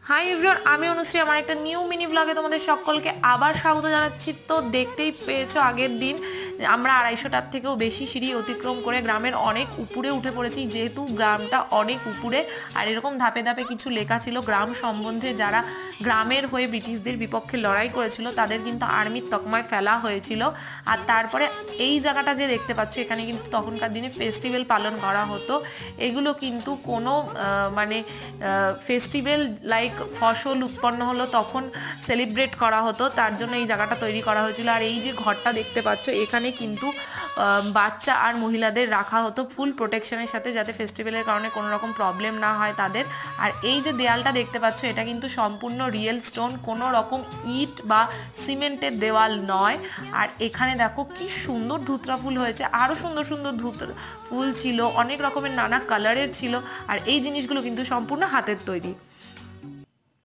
Hi everyone, আমি অনুশ্রী। আমার একটা নিউ মিনি ব্লগে তোমাদের সকলকে আবার স্বাগত জানাচ্ছি। তো দেখতেই পেয়েছো, আগের দিন আমরা 250টার থেকেও বেশি সিঁড়ি অতিক্রম করে গ্রামের অনেক উপরে উঠে পড়েছি। যেহেতু গ্রামটা অনেক উপরে, আর এরকম ধাপে ধাপে কিছু লেখা ছিল গ্রাম সম্বন্ধে, যারা গ্রামের হয়ে ব্রিটিশদের বিপক্ষে লড়াই করেছিল তাদের কিন্তু আর্মির তকমায় ফেলা হয়েছিল। আর তারপরে এই জায়গাটা যে দেখতে পাচ্ছ, এখানে কিন্তু তখনকার দিনে ফেস্টিভ্যাল পালন করা হতো। এগুলো কিন্তু কোনো মানে ফেস্টিভ্যাল লাইক ফসল উৎপন্ন হলো তখন সেলিব্রেট করা হতো, তার জন্য এই জায়গাটা তৈরি করা হয়েছিল। আর এই যে ঘরটা দেখতে পাচ্ছ, এখানে কিন্তু বাচ্চা আর মহিলাদের রাখা হতো ফুল প্রোটেকশনের সাথে, যাতে ফেস্টিভ্যালের কারণে কোনো রকম প্রবলেম না হয় তাদের। আর এই যে দেয়ালটা দেখতে পাচ্ছ, এটা কিন্তু সম্পূর্ণ রিয়েল স্টোন, কোনো রকম ইট বা সিমেন্টের দেওয়াল নয়। আর এখানে দেখো কি সুন্দর ধুতরা ফুল হয়েছে, আরও সুন্দর সুন্দর ধুতরা ফুল ছিল, অনেক রকমের নানা কালারের ছিল। আর এই জিনিসগুলো কিন্তু সম্পূর্ণ হাতের তৈরি।